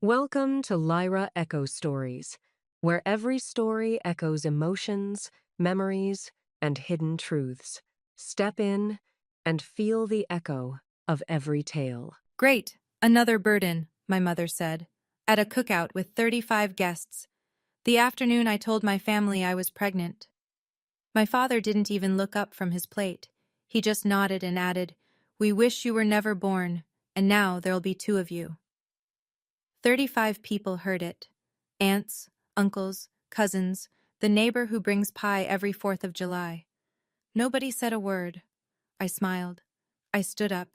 Welcome to Lyra Echo Stories, where every story echoes emotions, memories, and hidden truths. Step in and feel the echo of every tale. Great, another burden, my mother said, at a cookout with 35 guests. The afternoon I told my family I was pregnant. My father didn't even look up from his plate. He just nodded and added, "We wish you were never born, and now there'll be two of you." 35 people heard it. Aunts, uncles, cousins, the neighbor who brings pie every 4th of July. Nobody said a word. I smiled. I stood up,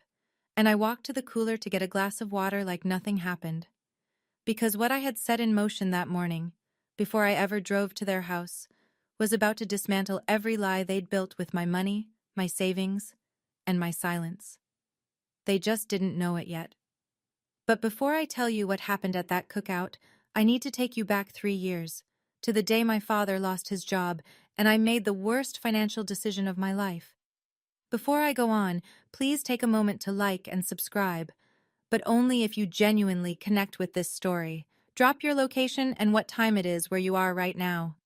and I walked to the cooler to get a glass of water like nothing happened. Because what I had set in motion that morning, before I ever drove to their house, was about to dismantle every lie they'd built with my money, my savings, and my silence. They just didn't know it yet. But before I tell you what happened at that cookout, I need to take you back 3 years, to the day my father lost his job and I made the worst financial decision of my life. Before I go on, please take a moment to like and subscribe, but only if you genuinely connect with this story. Drop your location and what time it is where you are right now.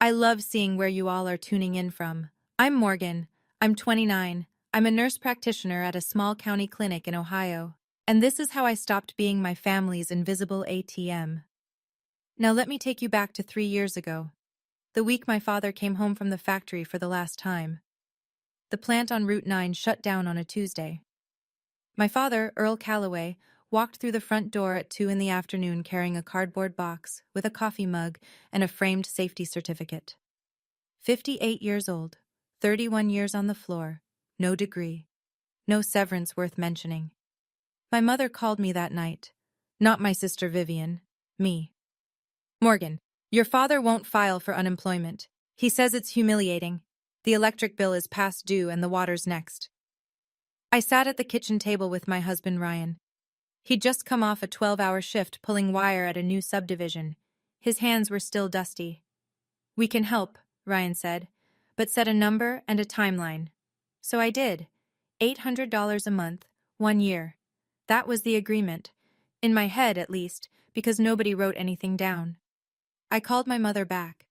I love seeing where you all are tuning in from. I'm Morgan. I'm 29. I'm a nurse practitioner at a small county clinic in Ohio. And this is how I stopped being my family's invisible ATM. Now let me take you back to 3 years ago, the week my father came home from the factory for the last time. The plant on Route 9 shut down on a Tuesday. My father, Earl Calloway, walked through the front door at 2 in the afternoon carrying a cardboard box with a coffee mug and a framed safety certificate. 58 years old, 31 years on the floor, no degree, no severance worth mentioning. My mother called me that night. Not my sister Vivian, me. "Morgan, your father won't file for unemployment. He says it's humiliating. The electric bill is past due and the water's next." I sat at the kitchen table with my husband Ryan. He'd just come off a 12-hour shift pulling wire at a new subdivision. His hands were still dusty. "We can help," Ryan said, "but set a number and a timeline." So I did. $800 a month, 1 year. That was the agreement. In my head, at least, because nobody wrote anything down. I called my mother back.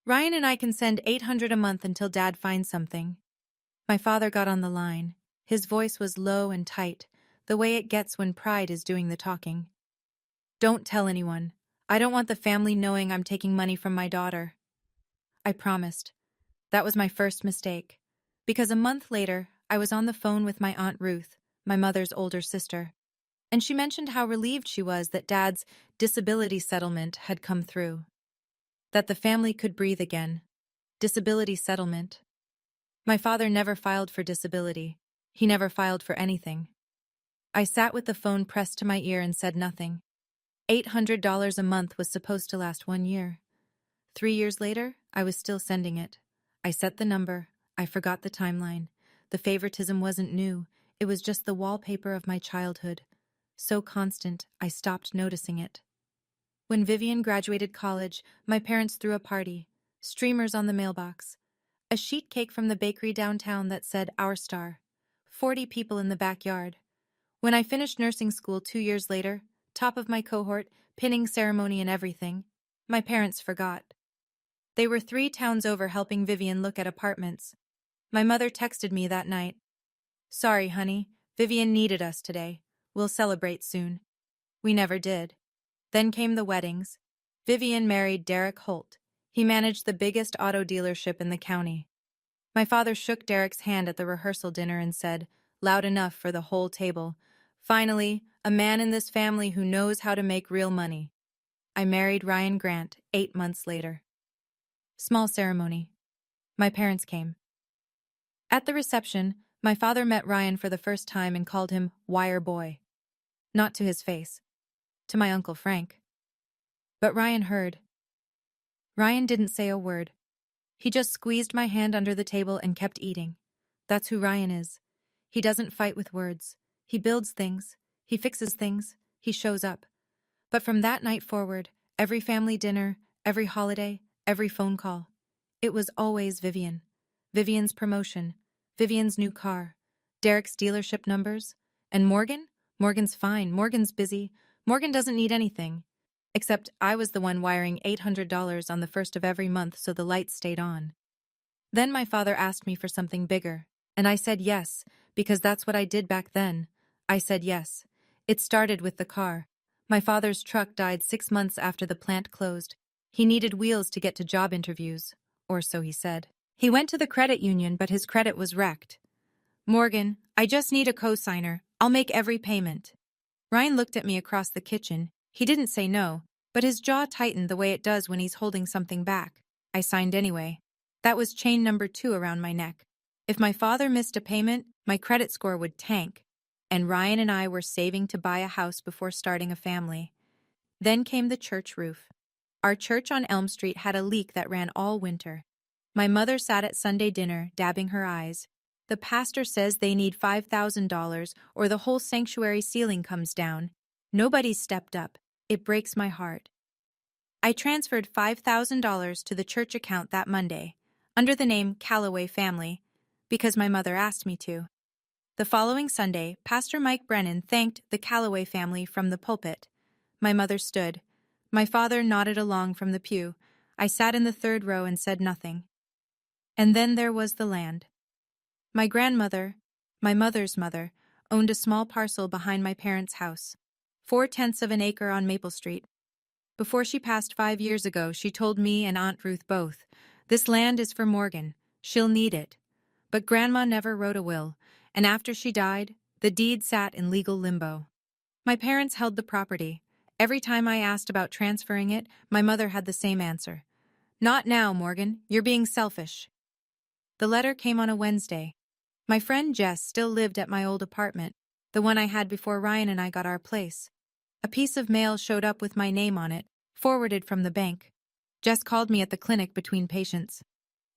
"Ryan and I can send $800 a month until Dad finds something." My father got on the line. His voice was low and tight, the way it gets when pride is doing the talking. "Don't tell anyone. I don't want the family knowing I'm taking money from my daughter." I promised. That was my first mistake. Because a month later, I was on the phone with my Aunt Ruth, my mother's older sister. And she mentioned how relieved she was that Dad's disability settlement had come through. That the family could breathe again. Disability settlement. My father never filed for disability. He never filed for anything. I sat with the phone pressed to my ear and said nothing. $800 a month was supposed to last 1 year. 3 years later, I was still sending it. I set the number. I forgot the timeline. The favoritism wasn't new. It was just the wallpaper of my childhood. So constant, I stopped noticing it. When Vivian graduated college, my parents threw a party. Streamers on the mailbox. A sheet cake from the bakery downtown that said Our Star. 40 people in the backyard. When I finished nursing school 2 years later, top of my cohort, pinning ceremony and everything, my parents forgot. They were 3 towns over helping Vivian look at apartments. My mother texted me that night. "Sorry, honey, Vivian needed us today. We'll celebrate soon." We never did. Then came the weddings. Vivian married Derek Holt. He managed the biggest auto dealership in the county. My father shook Derek's hand at the rehearsal dinner and said, loud enough for the whole table, "Finally, a man in this family who knows how to make real money." I married Ryan Grant 8 months later. Small ceremony. My parents came. At the reception, my father met Ryan for the first time and called him Wire Boy. Not to his face. To my Uncle Frank. But Ryan heard. Ryan didn't say a word. He just squeezed my hand under the table and kept eating. That's who Ryan is. He doesn't fight with words. He builds things. He fixes things. He shows up. But from that night forward, every family dinner, every holiday, every phone call, it was always Vivian. Vivian's promotion. Vivian's new car. Derek's dealership numbers. And Morgan? Morgan's fine. Morgan's busy. Morgan doesn't need anything. Except I was the one wiring $800 on the first of every month so the lights stayed on. Then my father asked me for something bigger, and I said yes, because that's what I did back then. I said yes. It started with the car. My father's truck died 6 months after the plant closed. He needed wheels to get to job interviews, or so he said. He went to the credit union, but his credit was wrecked. Morgan, I just need a cosigner. I'll make every payment. Ryan looked at me across the kitchen. He didn't say no, but his jaw tightened the way it does when he's holding something back. I signed anyway. That was chain number 2 around my neck. If my father missed a payment, my credit score would tank. And Ryan and I were saving to buy a house before starting a family. Then came the church roof. Our church on Elm Street had a leak that ran all winter. My mother sat at Sunday dinner, dabbing her eyes. The pastor says they need $5,000 or the whole sanctuary ceiling comes down. Nobody stepped up. It breaks my heart. I transferred $5,000 to the church account that Monday, under the name Calloway Family, because my mother asked me to. The following Sunday, Pastor Mike Brennan thanked the Calloway family from the pulpit. My mother stood. My father nodded along from the pew. I sat in the 3rd row and said nothing. And then there was the land. My grandmother, my mother's mother, owned a small parcel behind my parents' house, 4/10 of an acre on Maple Street. Before she passed 5 years ago, she told me and Aunt Ruth both, "This land is for Morgan. She'll need it." But Grandma never wrote a will, and after she died, the deed sat in legal limbo. My parents held the property. Every time I asked about transferring it, my mother had the same answer. "Not now, Morgan. You're being selfish." The letter came on a Wednesday. My friend Jess still lived at my old apartment, the one I had before Ryan and I got our place. A piece of mail showed up with my name on it, forwarded from the bank. Jess called me at the clinic between patients.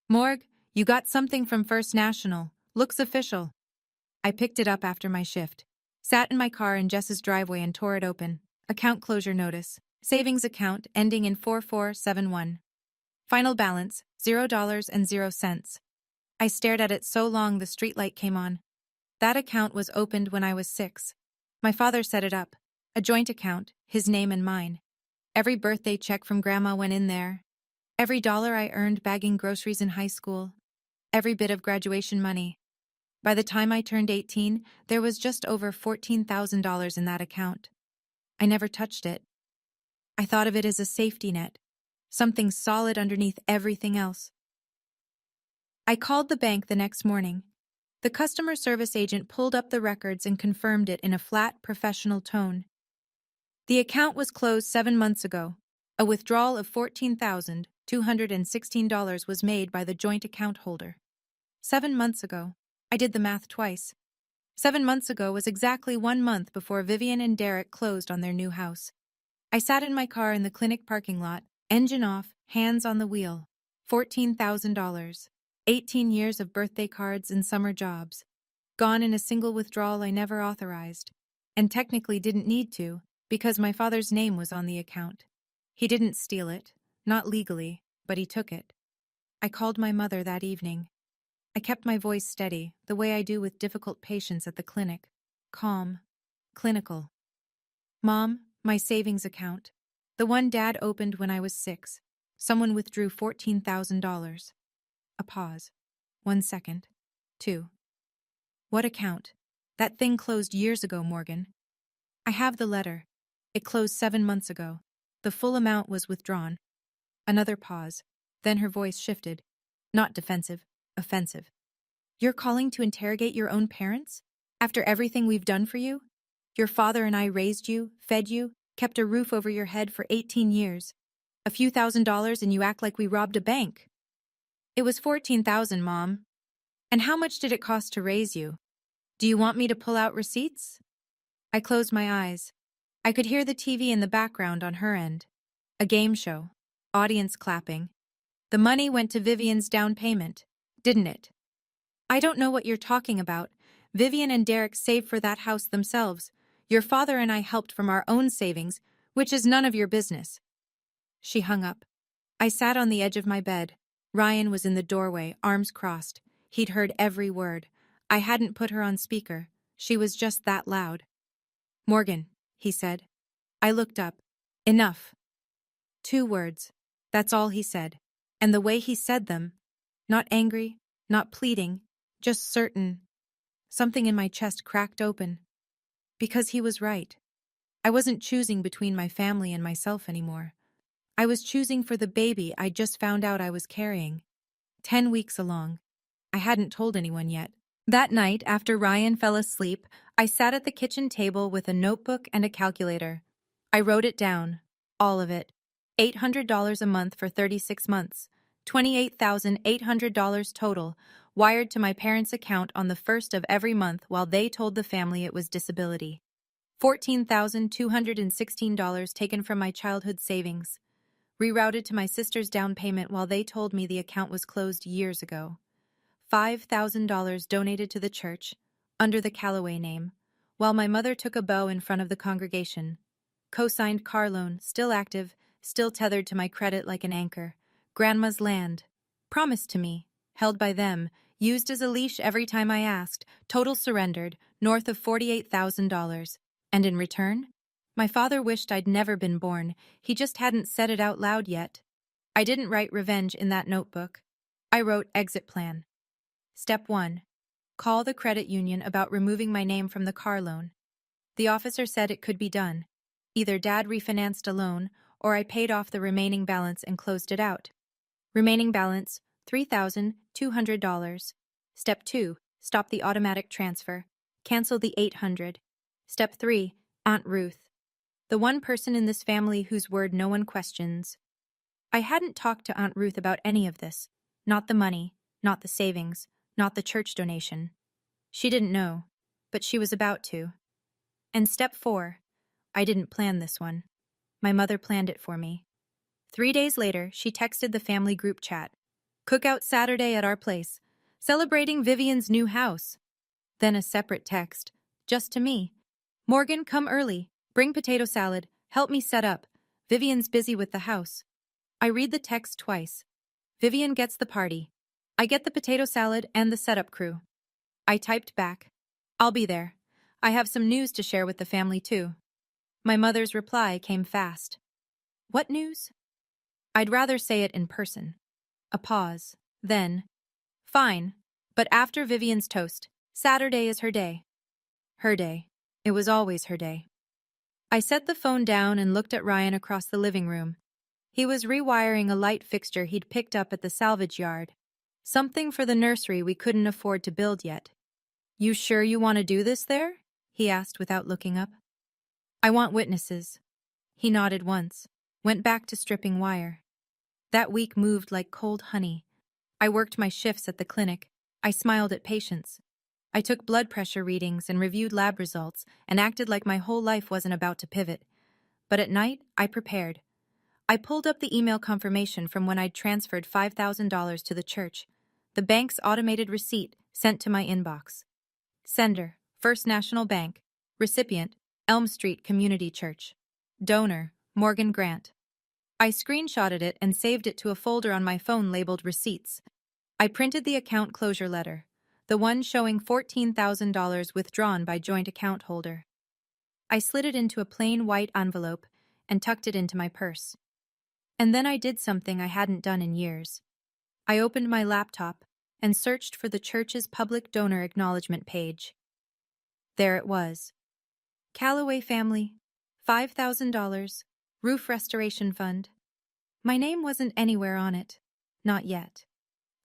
"Morg, you got something from First National. Looks official." I picked it up after my shift, sat in my car in Jess's driveway and tore it open. Account closure notice. Savings account ending in 4471. Final balance, $0.00. I stared at it so long the streetlight came on. That account was opened when I was 6. My father set it up. A joint account, his name and mine. Every birthday check from Grandma went in there. Every dollar I earned bagging groceries in high school. Every bit of graduation money. By the time I turned 18, there was just over $14,000 in that account. I never touched it. I thought of it as a safety net, something solid underneath everything else. I called the bank the next morning. The customer service agent pulled up the records and confirmed it in a flat, professional tone. The account was closed 7 months ago. A withdrawal of $14,216 was made by the joint account holder. 7 months ago. I did the math twice. 7 months ago was exactly 1 month before Vivian and Derek closed on their new house. I sat in my car in the clinic parking lot, engine off, hands on the wheel. $14,000. 18 years of birthday cards and summer jobs. Gone in a single withdrawal I never authorized. And technically didn't need to, because my father's name was on the account. He didn't steal it, not legally, but he took it. I called my mother that evening. I kept my voice steady, the way I do with difficult patients at the clinic. Calm. Clinical. "Mom, my savings account. The one Dad opened when I was 6. Someone withdrew $14,000. A pause. 1 second. 2. "What account? That thing closed years ago, Morgan." "I have the letter. It closed 7 months ago. The full amount was withdrawn." Another pause. Then her voice shifted. Not defensive, offensive. "You're calling to interrogate your own parents? After everything we've done for you? Your father and I raised you, fed you, kept a roof over your head for 18 years. A few $1,000s and you act like we robbed a bank." "It was $14,000, Mom. And how much did it cost to raise you? Do you want me to pull out receipts?" I closed my eyes. I could hear the TV in the background on her end. A game show. Audience clapping. The money went to Vivian's down payment, didn't it? "I don't know what you're talking about. Vivian and Derek saved for that house themselves. Your father and I helped from our own savings, which is none of your business." She hung up. I sat on the edge of my bed. Ryan was in the doorway, arms crossed. He'd heard every word. I hadn't put her on speaker. She was just that loud. "Morgan," he said. I looked up. Enough. 2 words. That's all he said. And the way he said them, not angry, not pleading, just certain. Something in my chest cracked open. Because he was right. I wasn't choosing between my family and myself anymore. I was choosing for the baby I just found out I was carrying. 10 weeks along. I hadn't told anyone yet. That night, after Ryan fell asleep, I sat at the kitchen table with a notebook and a calculator. I wrote it down. All of it. $800 a month for 36 months. $28,800 total, wired to my parents' account on the first of every month while they told the family it was disability. $14,216 taken from my childhood savings. Rerouted to my sister's down payment while they told me the account was closed years ago. $5,000 donated to the church, under the Callaway name, while my mother took a bow in front of the congregation. Co-signed car loan, still active, still tethered to my credit like an anchor. Grandma's land, promised to me, held by them, used as a leash every time I asked, total surrendered, north of $48,000. And in return? My father wished I'd never been born, he just hadn't said it out loud yet. I didn't write revenge in that notebook. I wrote exit plan. Step 1. Call the credit union about removing my name from the car loan. The officer said it could be done. Either Dad refinanced a loan, or I paid off the remaining balance and closed it out. Remaining balance, $3,200. Step 2. Stop the automatic transfer. Cancel the $800. Step 3. Aunt Ruth. The one person in this family whose word no one questions. I hadn't talked to Aunt Ruth about any of this. Not the money, not the savings, not the church donation. She didn't know, but she was about to. And step 4. I didn't plan this one. My mother planned it for me. 3 days later, she texted the family group chat. Cookout Saturday at our place. Celebrating Vivian's new house. Then a separate text, just to me. Morgan, come early. Bring potato salad. Help me set up. Vivian's busy with the house. I read the text twice. Vivian gets the party. I get the potato salad and the setup crew. I typed back. I'll be there. I have some news to share with the family too. My mother's reply came fast. What news? I'd rather say it in person. A pause. Then, fine, but after Vivian's toast. Saturday is her day. Her day. It was always her day. I set the phone down and looked at Ryan across the living room. He was rewiring a light fixture he'd picked up at the salvage yard. Something for the nursery we couldn't afford to build yet. You sure you want to do this there? He asked without looking up. I want witnesses. He nodded once, went back to stripping wire. That week moved like cold honey. I worked my shifts at the clinic. I smiled at patients. I took blood pressure readings and reviewed lab results and acted like my whole life wasn't about to pivot. But at night, I prepared. I pulled up the email confirmation from when I'd transferred $5,000 to the church. The bank's automated receipt sent to my inbox. Sender, First National Bank. Recipient, Elm Street Community Church. Donor, Morgan Grant. I screenshotted it and saved it to a folder on my phone labeled Receipts. I printed the account closure letter, the one showing $14,000 withdrawn by joint account holder. I slid it into a plain white envelope and tucked it into my purse. And then I did something I hadn't done in years. I opened my laptop and searched for the church's public donor acknowledgement page. There it was. Callaway family, $5,000, roof restoration fund. My name wasn't anywhere on it. Not yet.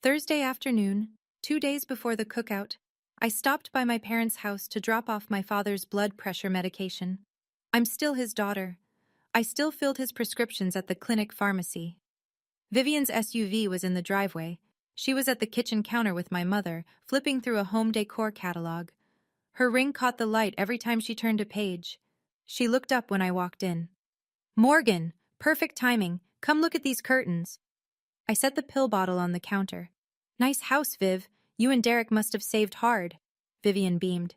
Thursday afternoon, 2 days before the cookout, I stopped by my parents' house to drop off my father's blood pressure medication. I'm still his daughter. I still filled his prescriptions at the clinic pharmacy. Vivian's SUV was in the driveway. She was at the kitchen counter with my mother, flipping through a home decor catalog. Her ring caught the light every time she turned a page. She looked up when I walked in. Morgan, perfect timing. Come look at these curtains. I set the pill bottle on the counter. Nice house, Viv. You and Derek must have saved hard. Vivian beamed.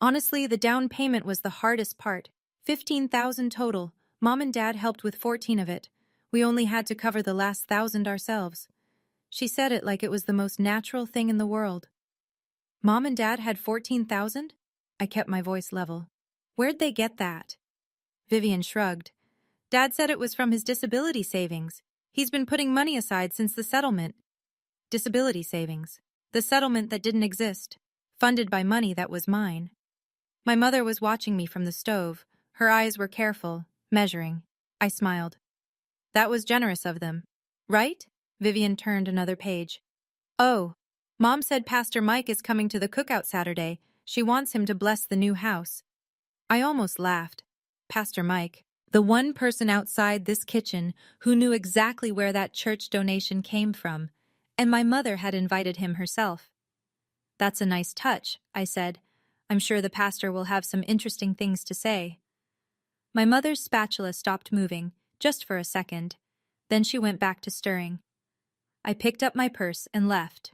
Honestly, the down payment was the hardest part. $15,000 total. Mom and Dad helped with 14 of it. We only had to cover the last 1,000 ourselves. She said it like it was the most natural thing in the world. Mom and Dad had 14,000? I kept my voice level. Where'd they get that? Vivian shrugged. Dad said it was from his disability savings. He's been putting money aside since the settlement. Disability savings. The settlement that didn't exist. Funded by money that was mine. My mother was watching me from the stove. Her eyes were careful, measuring. I smiled. That was generous of them. Right? Vivian turned another page. Oh, Mom said Pastor Mike is coming to the cookout Saturday. She wants him to bless the new house. I almost laughed. Pastor Mike, the one person outside this kitchen who knew exactly where that church donation came from, and my mother had invited him herself. That's a nice touch, I said. I'm sure the pastor will have some interesting things to say. My mother's spatula stopped moving, just for a second. Then she went back to stirring. I picked up my purse and left.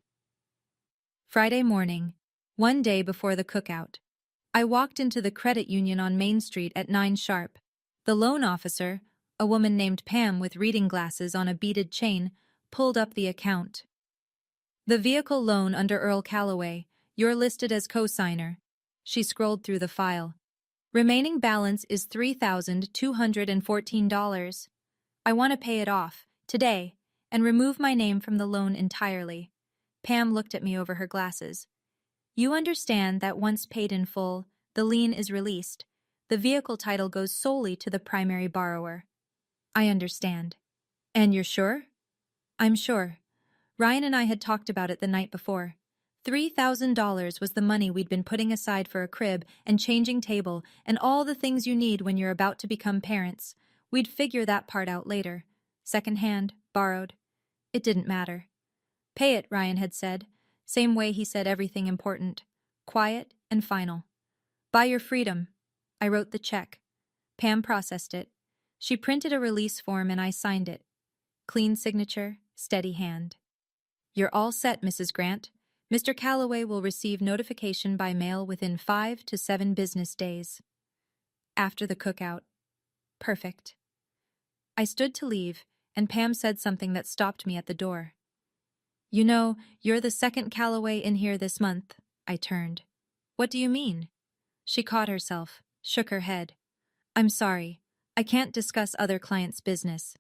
Friday morning, one day before the cookout. I walked into the credit union on Main Street at 9 sharp. The loan officer, a woman named Pam with reading glasses on a beaded chain, pulled up the account. The vehicle loan under Earl Calloway. You're listed as co-signer. She scrolled through the file. Remaining balance is $3,214. I want to pay it off, today, and remove my name from the loan entirely. Pam looked at me over her glasses. You understand that once paid in full, the lien is released. The vehicle title goes solely to the primary borrower. I understand. And you're sure? I'm sure. Ryan and I had talked about it the night before. $3,000 was the money we'd been putting aside for a crib and changing table and all the things you need when you're about to become parents. We'd figure that part out later. Second-hand, borrowed. It didn't matter. Pay it, Ryan had said. Same way he said everything important. Quiet and final. Buy your freedom. I wrote the check. Pam processed it. She printed a release form and I signed it. Clean signature, steady hand. You're all set, Mrs. Grant. Mr. Calloway will receive notification by mail within 5 to 7 business days. After the cookout. Perfect. I stood to leave, and Pam said something that stopped me at the door. You know, you're the second Calloway in here this month. I turned. What do you mean? She caught herself, shook her head. I'm sorry. I can't discuss other clients' business.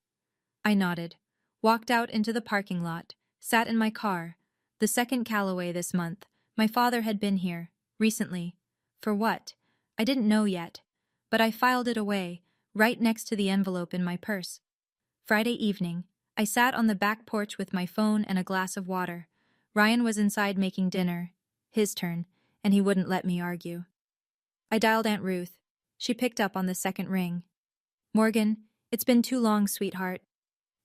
I nodded, walked out into the parking lot, sat in my car. The second Calloway this month. My father had been here, recently. For what? I didn't know yet. But I filed it away, right next to the envelope in my purse. Friday evening, I sat on the back porch with my phone and a glass of water. Ryan was inside making dinner. His turn, and he wouldn't let me argue. I dialed Aunt Ruth. She picked up on the second ring. Morgan, it's been too long, sweetheart.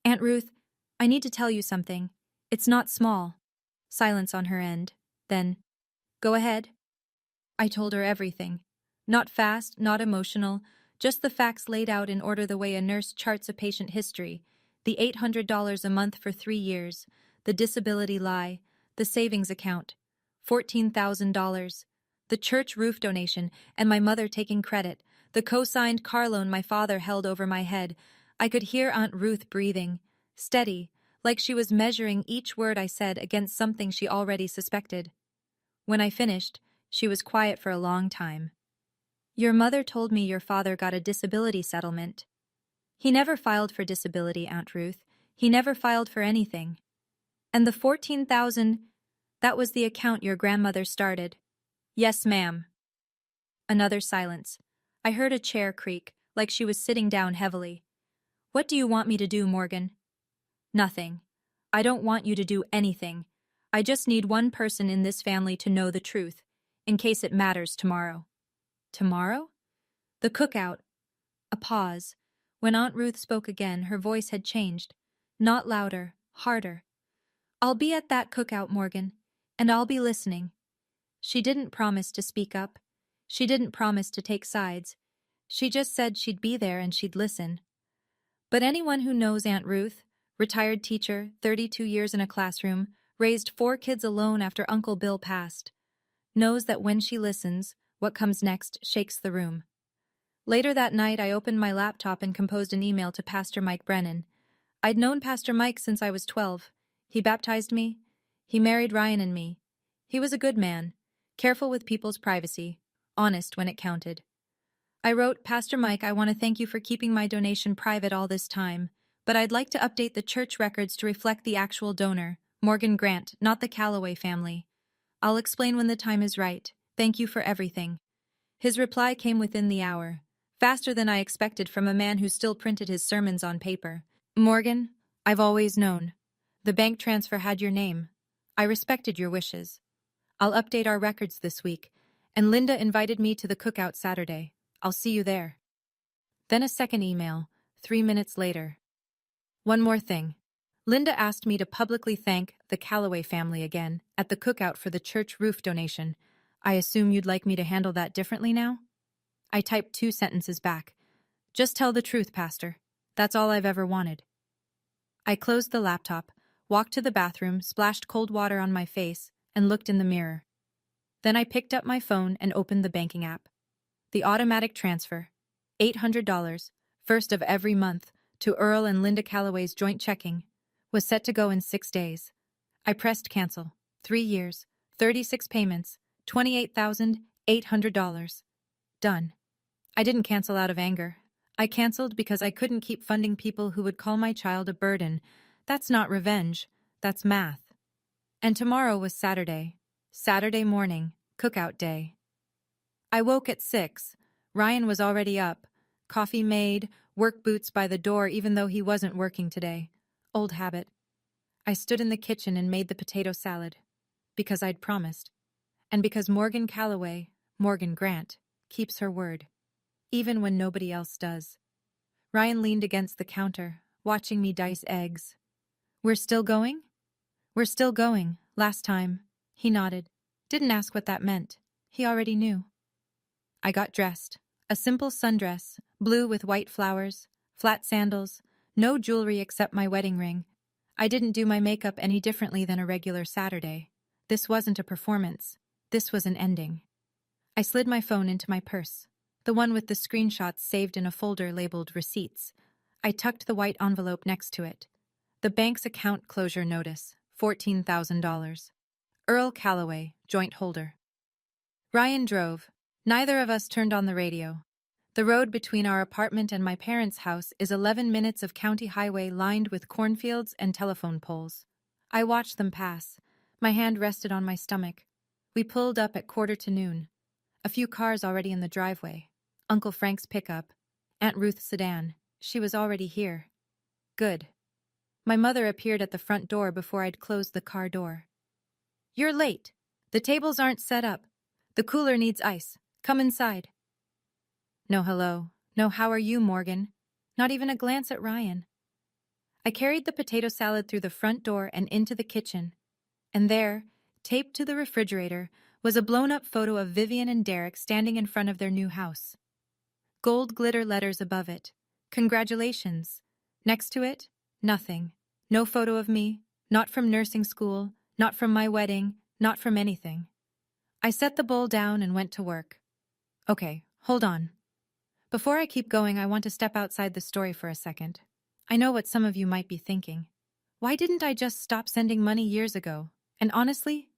Aunt Ruth, I need to tell you something. It's not small. Silence on her end. Then, go ahead. I told her everything. Not fast, not emotional, just the facts laid out in order the way a nurse charts a patient history. The $800 a month for 3 years, the disability lie, the savings account, $14,000, the church roof donation, and my mother taking credit, the co-signed car loan my father held over my head. I could hear Aunt Ruth breathing, steady, like she was measuring each word I said against something she already suspected. When I finished, she was quiet for a long time. Your mother told me your father got a disability settlement. He never filed for disability, Aunt Ruth. He never filed for anything. And the $14,000, that was the account your grandmother started. Yes, ma'am. Another silence. I heard a chair creak, like she was sitting down heavily. What do you want me to do, Morgan? Nothing. I don't want you to do anything. I just need one person in this family to know the truth, in case it matters tomorrow. Tomorrow? The cookout. A pause. When Aunt Ruth spoke again, her voice had changed. Not louder, harder. I'll be at that cookout, Morgan, and I'll be listening. She didn't promise to speak up. She didn't promise to take sides. She just said she'd be there and she'd listen. But anyone who knows Aunt Ruth, retired teacher, 32 years in a classroom, raised 4 kids alone after Uncle Bill passed, knows that when she listens, what comes next shakes the room. Later that night, I opened my laptop and composed an email to Pastor Mike Brennan. I'd known Pastor Mike since I was 12. He baptized me. He married Ryan and me. He was a good man, careful with people's privacy, honest when it counted. I wrote, Pastor Mike, I want to thank you for keeping my donation private all this time, but I'd like to update the church records to reflect the actual donor, Morgan Grant, not the Calloway family. I'll explain when the time is right. Thank you for everything. His reply came within the hour, faster than I expected from a man who still printed his sermons on paper. Morgan, I've always known. The bank transfer had your name. I respected your wishes. I'll update our records this week, and Linda invited me to the cookout Saturday. I'll see you there. Then a second email, 3 minutes later. One more thing. Linda asked me to publicly thank the Calloway family again at the cookout for the church roof donation. I assume you'd like me to handle that differently now? I typed 2 sentences back. Just tell the truth, Pastor. That's all I've ever wanted. I closed the laptop, walked to the bathroom, splashed cold water on my face, and looked in the mirror. Then I picked up my phone and opened the banking app. The automatic transfer, $800, first of every month, to Earl and Linda Calloway's joint checking, was set to go in 6 days. I pressed cancel. 3 years, 36 payments, $28,800. Done. I didn't cancel out of anger. I canceled because I couldn't keep funding people who would call my child a burden. That's not revenge. That's math. And tomorrow was Saturday. Saturday morning, cookout day. I woke at 6. Ryan was already up. Coffee made, work boots by the door even though he wasn't working today. Old habit. I stood in the kitchen and made the potato salad. Because I'd promised. And because Morgan Calloway, Morgan Grant, keeps her word. Even when nobody else does. Ryan leaned against the counter, watching me dice eggs. We're still going? We're still going, last time. He nodded. Didn't ask what that meant. He already knew. I got dressed. A simple sundress, blue with white flowers, flat sandals, no jewelry except my wedding ring. I didn't do my makeup any differently than a regular Saturday. This wasn't a performance. This was an ending. I slid my phone into my purse, the one with the screenshots saved in a folder labeled Receipts. I tucked the white envelope next to it. The bank's account closure notice, $14,000. Earl Calloway, joint holder. Ryan drove. Neither of us turned on the radio. The road between our apartment and my parents' house is 11 minutes of county highway lined with cornfields and telephone poles. I watched them pass. My hand rested on my stomach. We pulled up at 1:45. A few cars already in the driveway. Uncle Frank's pickup. Aunt Ruth's sedan. She was already here. Good. My mother appeared at the front door before I'd closed the car door. You're late. The tables aren't set up. The cooler needs ice. Come inside. No hello. No how are you, Morgan? Not even a glance at Ryan. I carried the potato salad through the front door and into the kitchen. And there, taped to the refrigerator, was a blown-up photo of Vivian and Derek standing in front of their new house. Gold glitter letters above it. Congratulations. Next to it, nothing. No photo of me, not from nursing school, not from my wedding, not from anything. I set the bowl down and went to work. Okay, hold on. Before I keep going, I want to step outside the story for a second. I know what some of you might be thinking. Why didn't I just stop sending money years ago? And honestly,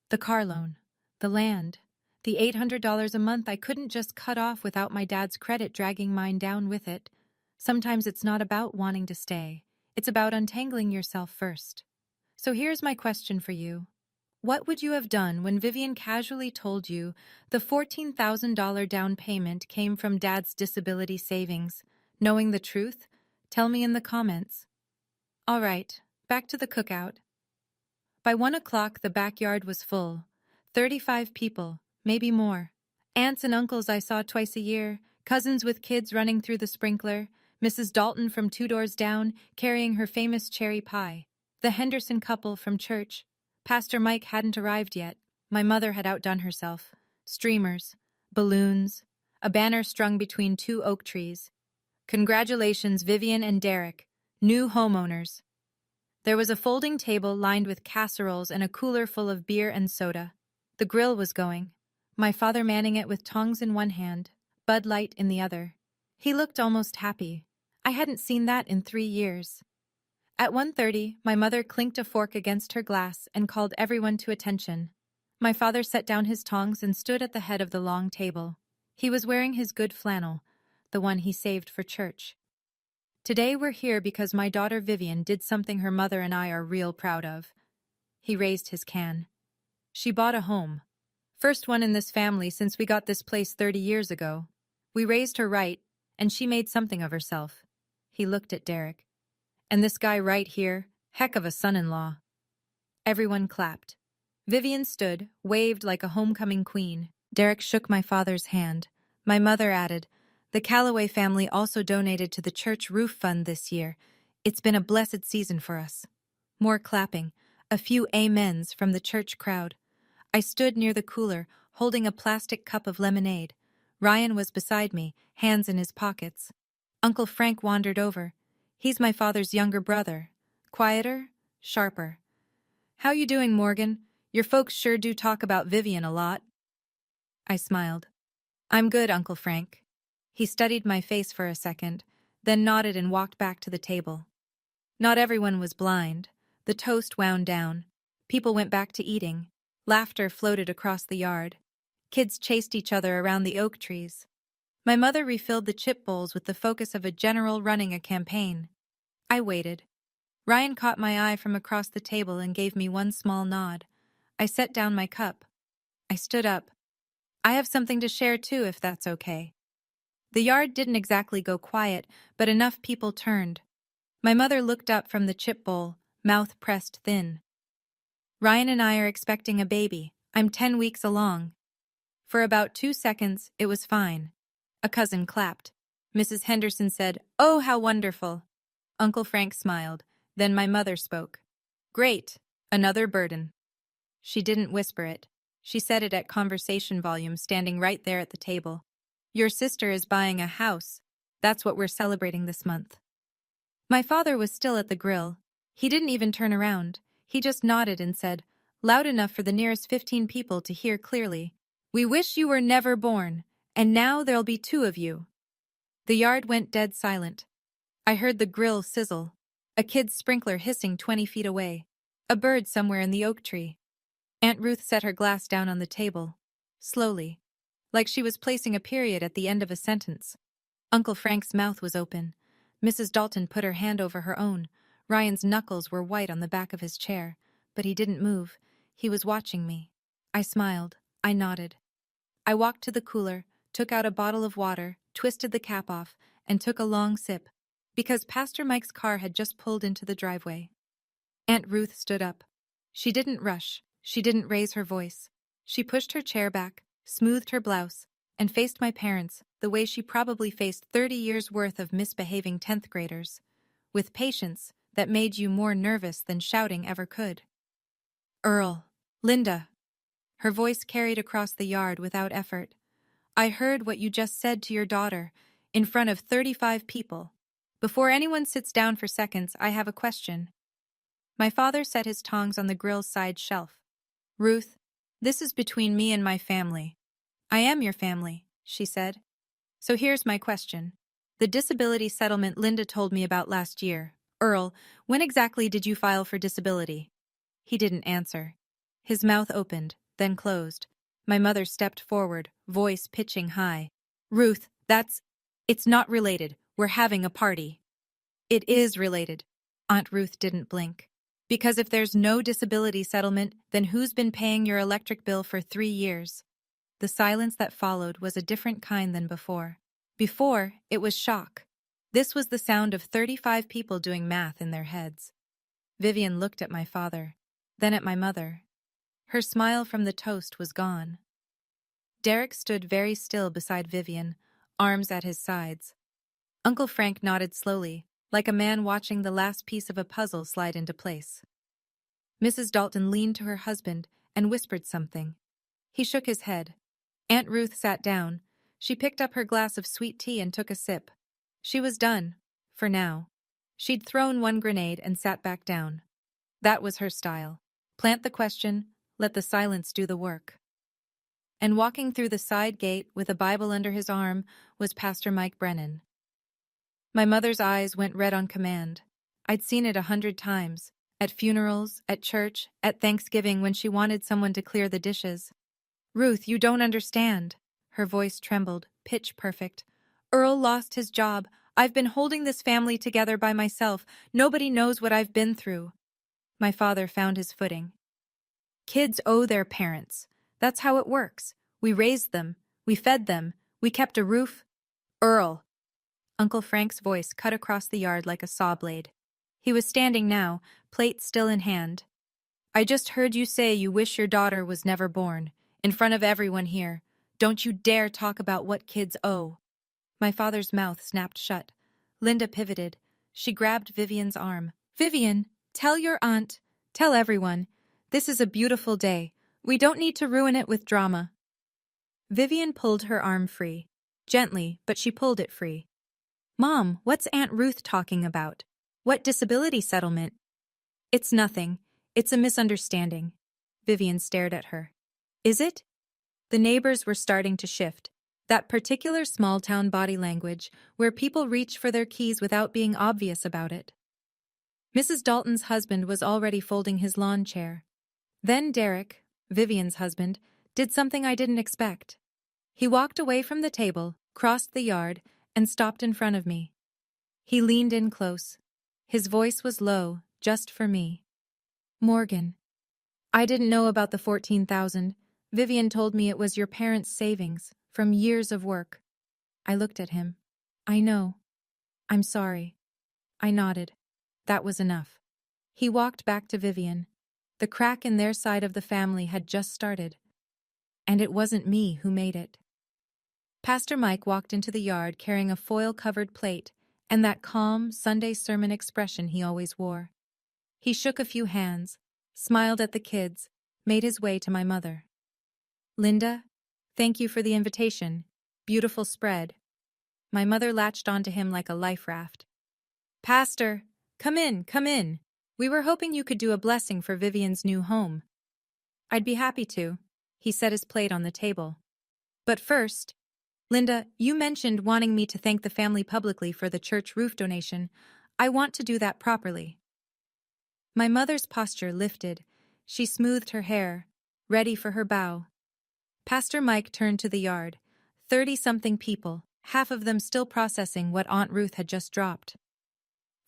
the car loan, the land, the $800 a month I couldn't just cut off without my dad's credit dragging mine down with it. Sometimes it's not about wanting to stay. It's about untangling yourself first. So here's my question for you. What would you have done when Vivian casually told you the $14,000 down payment came from Dad's disability savings? Knowing the truth? Tell me in the comments. All right, back to the cookout. By 1 o'clock, the backyard was full. 35 people, maybe more. Aunts and uncles I saw twice a year, cousins with kids running through the sprinkler, Mrs. Dalton from 2 doors down carrying her famous cherry pie, the Henderson couple from church. Pastor Mike hadn't arrived yet. My mother had outdone herself. Streamers, balloons, a banner strung between 2 oak trees. Congratulations, Vivian and Derek, new homeowners. There was a folding table lined with casseroles and a cooler full of beer and soda. The grill was going, my father manning it with tongs in one hand, Bud Light in the other. He looked almost happy. I hadn't seen that in 3 years. At 1:30, my mother clinked a fork against her glass and called everyone to attention. My father set down his tongs and stood at the head of the long table. He was wearing his good flannel, the one he saved for church. Today we're here because my daughter Vivian did something her mother and I are real proud of. He raised his can. She bought a home. First one in this family since we got this place 30 years ago. We raised her right, and she made something of herself. He looked at Derek. And this guy right here, heck of a son-in-law. Everyone clapped. Vivian stood, waved like a homecoming queen. Derek shook my father's hand. My mother added, "The Calloway family also donated to the church roof fund this year. It's been a blessed season for us." More clapping, a few amens from the church crowd. I stood near the cooler, holding a plastic cup of lemonade. Ryan was beside me, hands in his pockets. Uncle Frank wandered over. He's my father's younger brother. Quieter, sharper. "How you doing, Morgan? Your folks sure do talk about Vivian a lot." I smiled. "I'm good, Uncle Frank." He studied my face for a second, then nodded and walked back to the table. Not everyone was blind. The toast wound down. People went back to eating. Laughter floated across the yard. Kids chased each other around the oak trees. My mother refilled the chip bowls with the focus of a general running a campaign. I waited. Ryan caught my eye from across the table and gave me one small nod. I set down my cup. I stood up. "I have something to share too, if that's okay." The yard didn't exactly go quiet, but enough people turned. My mother looked up from the chip bowl, mouth pressed thin. "Ryan and I are expecting a baby. I'm 10 weeks along." For about 2 seconds, it was fine. A cousin clapped. Mrs. Henderson said, "Oh, how wonderful." Uncle Frank smiled. Then my mother spoke. "Great. Another burden." She didn't whisper it. She said it at conversation volume, standing right there at the table. "Your sister is buying a house. That's what we're celebrating this month." My father was still at the grill. He didn't even turn around. He just nodded and said, loud enough for the nearest 15 people to hear clearly, "We wish you were never born, and now there'll be 2 of you." The yard went dead silent. I heard the grill sizzle, a kid's sprinkler hissing 20 feet away, a bird somewhere in the oak tree. Aunt Ruth set her glass down on the table, slowly, like she was placing a period at the end of a sentence. Uncle Frank's mouth was open. Mrs. Dalton put her hand over her own. Ryan's knuckles were white on the back of his chair, but he didn't move. He was watching me. I smiled. I nodded. I walked to the cooler, took out a bottle of water, twisted the cap off, and took a long sip, because Pastor Mike's car had just pulled into the driveway. Aunt Ruth stood up. She didn't rush. She didn't raise her voice. She pushed her chair back, smoothed her blouse, and faced my parents the way she probably faced 30 years' worth of misbehaving 10th graders, with patience that made you more nervous than shouting ever could. "Earl, Linda." Her voice carried across the yard without effort. "I heard what you just said to your daughter, in front of 35 people. Before anyone sits down for seconds, I have a question." My father set his tongs on the grill's side shelf. "Ruth, this is between me and my family." "I am your family," she said. "So here's my question. The disability settlement Linda told me about last year. Earl, when exactly did you file for disability?" He didn't answer. His mouth opened, then closed. My mother stepped forward, voice pitching high. "Ruth, it's not related. We're having a party." "It is related." Aunt Ruth didn't blink. "Because if there's no disability settlement, then who's been paying your electric bill for 3 years? The silence that followed was a different kind than before. Before, it was shock. This was the sound of 35 people doing math in their heads. Vivian looked at my father, then at my mother. Her smile from the toast was gone. Derek stood very still beside Vivian, arms at his sides. Uncle Frank nodded slowly, like a man watching the last piece of a puzzle slide into place. Mrs. Dalton leaned to her husband and whispered something. He shook his head. Aunt Ruth sat down. She picked up her glass of sweet tea and took a sip. She was done, for now. She'd thrown one grenade and sat back down. That was her style. Plant the question, let the silence do the work. And walking through the side gate with a Bible under his arm was Pastor Mike Brennan. My mother's eyes went red on command. I'd seen it 100 times, at funerals, at church, at Thanksgiving when she wanted someone to clear the dishes. "Ruth, you don't understand." Her voice trembled, pitch perfect. Earl lost his job. I've been holding this family together by myself. Nobody knows what I've been through. My father found his footing. Kids owe their parents. That's how it works. We raised them. We fed them. We kept a roof. Earl. Uncle Frank's voice cut across the yard like a saw blade. He was standing now, plate still in hand. I just heard you say you wish your daughter was never born. In front of everyone here. Don't you dare talk about what kids owe. My father's mouth snapped shut. Linda pivoted. She grabbed Vivian's arm. Vivian, tell your aunt, tell everyone. This is a beautiful day. We don't need to ruin it with drama. Vivian pulled her arm free. Gently, but she pulled it free. Mom, what's Aunt Ruth talking about? What disability settlement? It's nothing. It's a misunderstanding. Vivian stared at her. Is it? The neighbors were starting to shift. That particular small-town body language where people reach for their keys without being obvious about it. Mrs. Dalton's husband was already folding his lawn chair. Then Derek, Vivian's husband, did something I didn't expect. He walked away from the table, crossed the yard, and stopped in front of me. He leaned in close. His voice was low, just for me. Morgan. I didn't know about the $14,000. Vivian told me it was your parents' savings, from years of work. I looked at him. I know. I'm sorry. I nodded. That was enough. He walked back to Vivian. The crack in their side of the family had just started. And it wasn't me who made it. Pastor Mike walked into the yard carrying a foil-covered plate and that calm Sunday sermon expression he always wore. He shook a few hands, smiled at the kids, made his way to my mother. Linda, thank you for the invitation. Beautiful spread. My mother latched onto him like a life raft. Pastor, come in, come in. We were hoping you could do a blessing for Vivian's new home. I'd be happy to. He set his plate on the table. But first, Linda, you mentioned wanting me to thank the family publicly for the church roof donation. I want to do that properly. My mother's posture lifted. She smoothed her hair, ready for her bow. Pastor Mike turned to the yard. 30-something people, half of them still processing what Aunt Ruth had just dropped.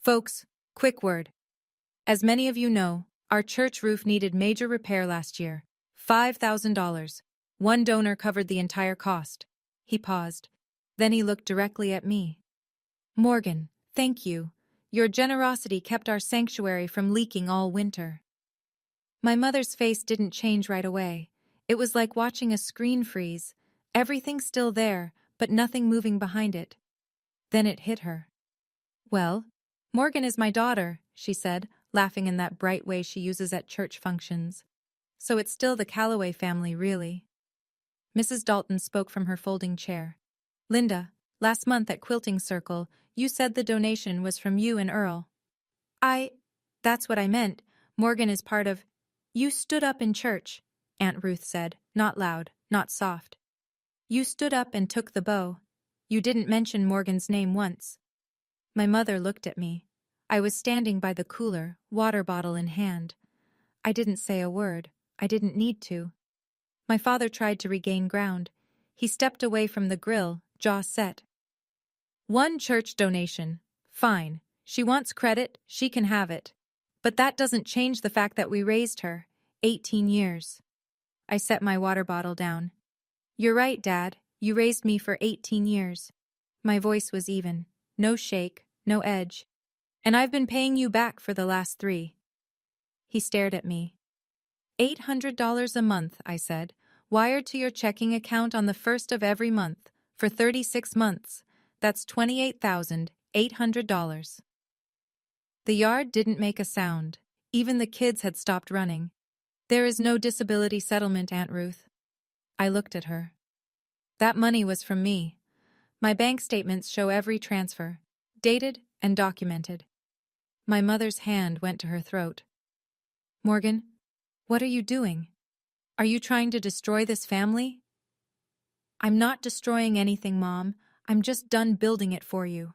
Folks, quick word. As many of you know, our church roof needed major repair last year. $5,000. One donor covered the entire cost. He paused. Then he looked directly at me. Morgan, thank you. Your generosity kept our sanctuary from leaking all winter. My mother's face didn't change right away. It was like watching a screen freeze. Everything still there, but nothing moving behind it. Then it hit her. Well, Morgan is my daughter, she said, laughing in that bright way she uses at church functions. So it's still the Calloway family, really. Mrs. Dalton spoke from her folding chair. Linda, last month at Quilting Circle, you said the donation was from you and Earl. That's what I meant. Morgan is part of... You stood up in church, Aunt Ruth said, not loud, not soft. You stood up and took the bow. You didn't mention Morgan's name once. My mother looked at me. I was standing by the cooler, water bottle in hand. I didn't say a word. I didn't need to. My father tried to regain ground. He stepped away from the grill, jaw set. One church donation. Fine. She wants credit, she can have it. But that doesn't change the fact that we raised her. 18 years. I set my water bottle down. You're right, Dad. You raised me for 18 years. My voice was even. No shake, no edge. And I've been paying you back for the last 3. He stared at me. $800 a month, I said, wired to your checking account on the 1st of every month, for 36 months. That's $28,800. The yard didn't make a sound. Even the kids had stopped running. There is no disability settlement, Aunt Ruth. I looked at her. That money was from me. My bank statements show every transfer, dated and documented. My mother's hand went to her throat. Morgan, what are you doing? Are you trying to destroy this family? I'm not destroying anything, Mom. I'm just done building it for you.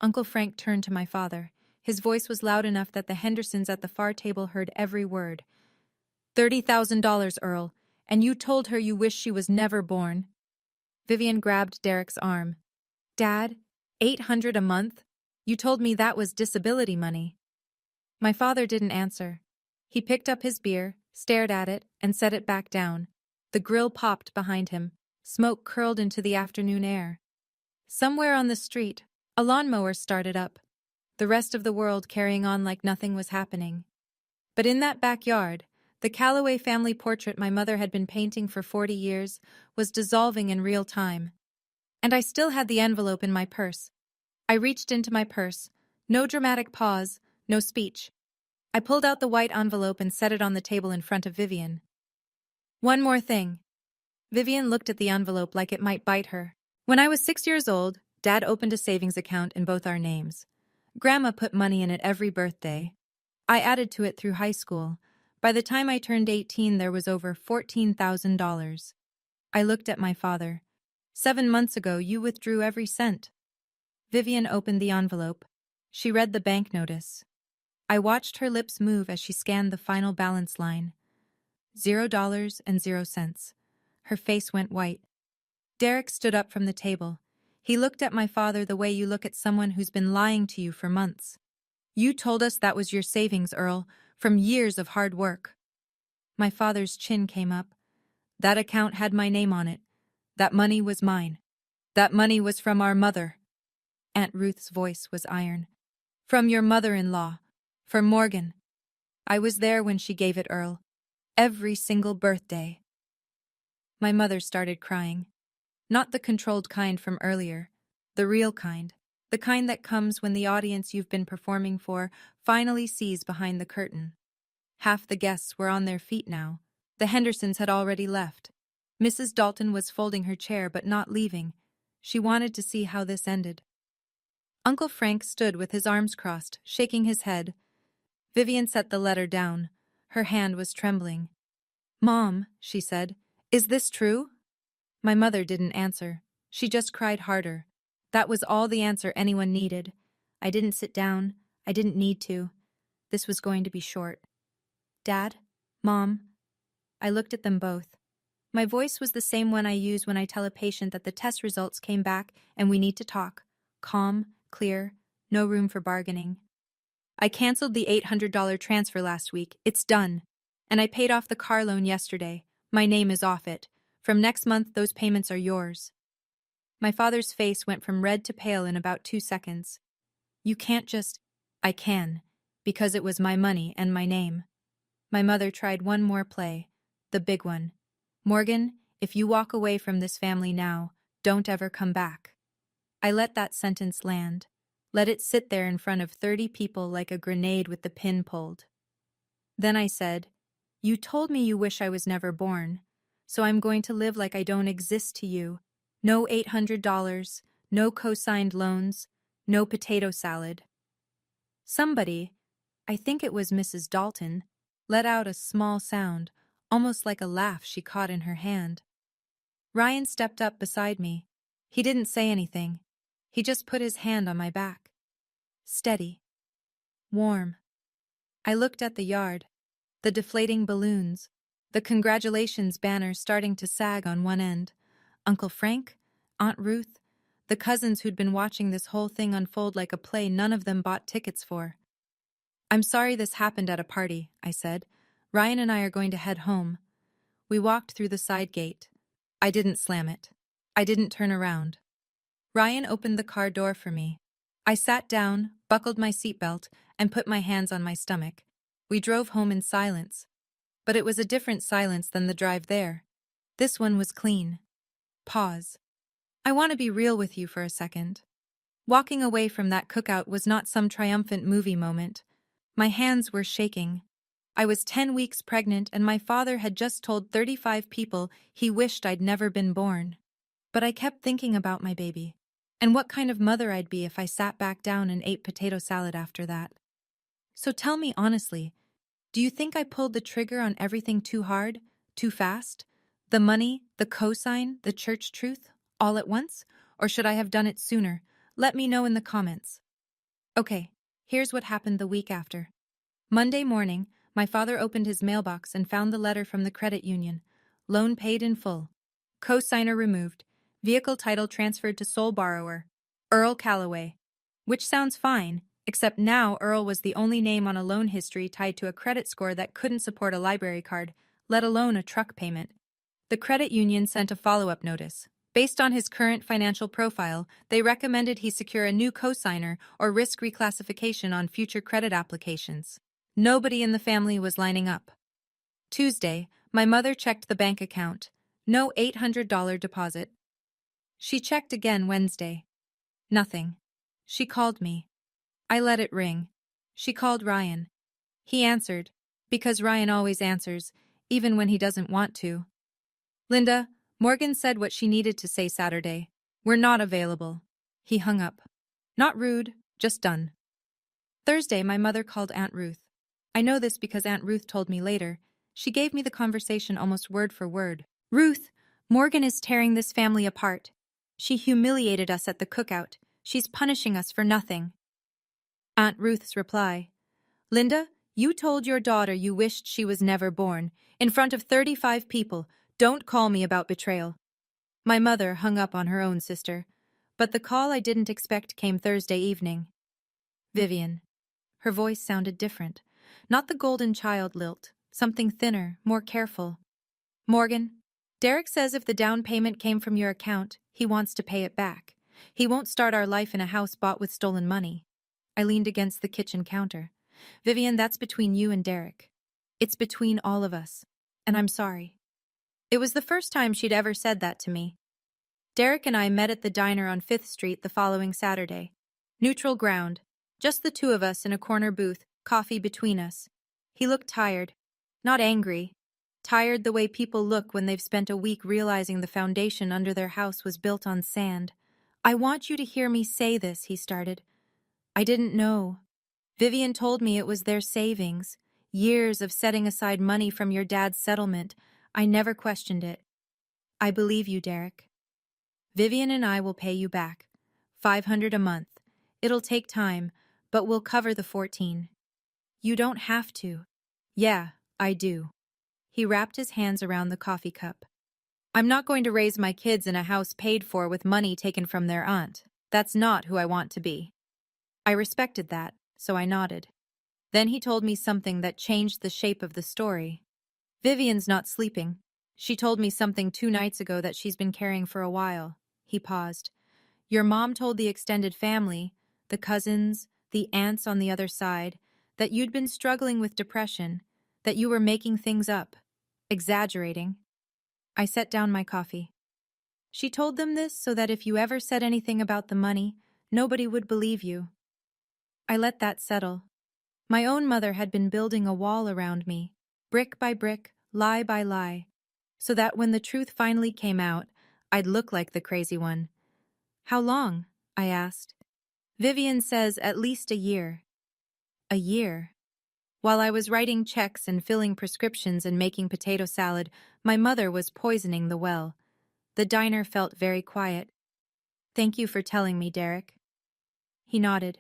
Uncle Frank turned to my father. His voice was loud enough that the Hendersons at the far table heard every word. $30,000, Earl, and you told her you wish she was never born. Vivian grabbed Derek's arm. Dad, 800 a month? You told me that was disability money. My father didn't answer. He picked up his beer, stared at it, and set it back down. The grill popped behind him. Smoke curled into the afternoon air. Somewhere on the street, a lawnmower started up, the rest of the world carrying on like nothing was happening. But in that backyard, the Calloway family portrait my mother had been painting for 40 years was dissolving in real time. And I still had the envelope in my purse. I reached into my purse. No dramatic pause, no speech. I pulled out the white envelope and set it on the table in front of Vivian. One more thing. Vivian looked at the envelope like it might bite her. When I was 6 years old, Dad opened a savings account in both our names. Grandma put money in it every birthday. I added to it through high school. By the time I turned 18, there was over $14,000. I looked at my father. 7 months ago, you withdrew every cent. Vivian opened the envelope. She read the bank notice. I watched her lips move as she scanned the final balance line. $0.00. Her face went white. Derek stood up from the table. He looked at my father the way you look at someone who's been lying to you for months. You told us that was your savings, Earl, from years of hard work. My father's chin came up. That account had my name on it. That money was mine. That money was from our mother. Aunt Ruth's voice was iron. From your mother-in-law. From Morgan. I was there when she gave it, Earl. Every single birthday. My mother started crying. Not the controlled kind from earlier. The real kind. The kind that comes when the audience you've been performing for finally sees behind the curtain. Half the guests were on their feet now. The Hendersons had already left. Mrs. Dalton was folding her chair but not leaving. She wanted to see how this ended. Uncle Frank stood with his arms crossed, shaking his head. Vivian set the letter down. Her hand was trembling. "Mom," she said, "is this true?" My mother didn't answer. She just cried harder. That was all the answer anyone needed. I didn't sit down. I didn't need to. This was going to be short. Dad? Mom? I looked at them both. My voice was the same one I use when I tell a patient that the test results came back and we need to talk. Calm, clear, no room for bargaining. I canceled the $800 transfer last week. It's done. And I paid off the car loan yesterday. My name is off it. From next month, those payments are yours. My father's face went from red to pale in about 2 seconds. You can't just... I can, because it was my money and my name. My mother tried one more play, the big one. Morgan, if you walk away from this family now, don't ever come back. I let that sentence land. Let it sit there in front of 30 people like a grenade with the pin pulled. Then I said, you told me you wish I was never born, so I'm going to live like I don't exist to you. No $800, no co-signed loans, no potato salad. Somebody, I think it was Mrs. Dalton, let out a small sound, almost like a laugh she caught in her hand. Ryan stepped up beside me. He didn't say anything. He just put his hand on my back. Steady. Warm. I looked at the yard, the deflating balloons, the congratulations banners starting to sag on one end. Uncle Frank, Aunt Ruth, the cousins who'd been watching this whole thing unfold like a play none of them bought tickets for. I'm sorry this happened at a party, I said. Ryan and I are going to head home. We walked through the side gate. I didn't slam it. I didn't turn around. Ryan opened the car door for me. I sat down, buckled my seatbelt, and put my hands on my stomach. We drove home in silence. But it was a different silence than the drive there. This one was clean. Pause. I want to be real with you for a second. Walking away from that cookout was not some triumphant movie moment. My hands were shaking. I was 10 weeks pregnant and my father had just told 35 people he wished I'd never been born. But I kept thinking about my baby, and what kind of mother I'd be if I sat back down and ate potato salad after that. So tell me honestly, do you think I pulled the trigger on everything too hard, too fast? The money, the cosign, the church truth, all at once? Or should I have done it sooner? Let me know in the comments. Okay, here's what happened the week after. Monday morning, my father opened his mailbox and found the letter from the credit union. Loan paid in full. Cosigner removed. Vehicle title transferred to sole borrower, Earl Calloway. Which sounds fine, except now Earl was the only name on a loan history tied to a credit score that couldn't support a library card, let alone a truck payment. The credit union sent a follow-up notice. Based on his current financial profile, they recommended he secure a new cosigner or risk reclassification on future credit applications. Nobody in the family was lining up. Tuesday, my mother checked the bank account. No $800 deposit. She checked again Wednesday. Nothing. She called me. I let it ring. She called Ryan. He answered, because Ryan always answers, even when he doesn't want to. Linda, Morgan said what she needed to say Saturday. We're not available. He hung up. Not rude, just done. Thursday, my mother called Aunt Ruth. I know this because Aunt Ruth told me later. She gave me the conversation almost word for word. Ruth, Morgan is tearing this family apart. She humiliated us at the cookout. She's punishing us for nothing. Aunt Ruth's reply. Linda, you told your daughter you wished she was never born, in front of 35 people. Don't call me about betrayal. My mother hung up on her own sister, but the call I didn't expect came Thursday evening. Vivian. Her voice sounded different. Not the golden child lilt, something thinner, more careful. Morgan, Derek says if the down payment came from your account, he wants to pay it back. He won't start our life in a house bought with stolen money. I leaned against the kitchen counter. Vivian, that's between you and Derek. It's between all of us. And I'm sorry. It was the first time she'd ever said that to me. Derek and I met at the diner on 5th Street the following Saturday. Neutral ground. Just the two of us in a corner booth, coffee between us. He looked tired. Not angry. Tired the way people look when they've spent a week realizing the foundation under their house was built on sand. I want you to hear me say this, he started. I didn't know. Vivian told me it was their savings. Years of setting aside money from your dad's settlement. I never questioned it. I believe you, Derek. Vivian and I will pay you back. $500 a month. It'll take time, but we'll cover the 14. You don't have to. Yeah, I do. He wrapped his hands around the coffee cup. I'm not going to raise my kids in a house paid for with money taken from their aunt. That's not who I want to be. I respected that, so I nodded. Then he told me something that changed the shape of the story. Vivian's not sleeping. She told me something 2 nights ago that she's been carrying for a while. He paused. Your mom told the extended family, the cousins, the aunts on the other side, that you'd been struggling with depression, that you were making things up, exaggerating. I set down my coffee. She told them this so that if you ever said anything about the money, nobody would believe you. I let that settle. My own mother had been building a wall around me, brick by brick, lie by lie, so that when the truth finally came out, I'd look like the crazy one. How long? I asked. Vivian says at least a year. A year? While I was writing checks and filling prescriptions and making potato salad, my mother was poisoning the well. The diner felt very quiet. Thank you for telling me, Derek. He nodded.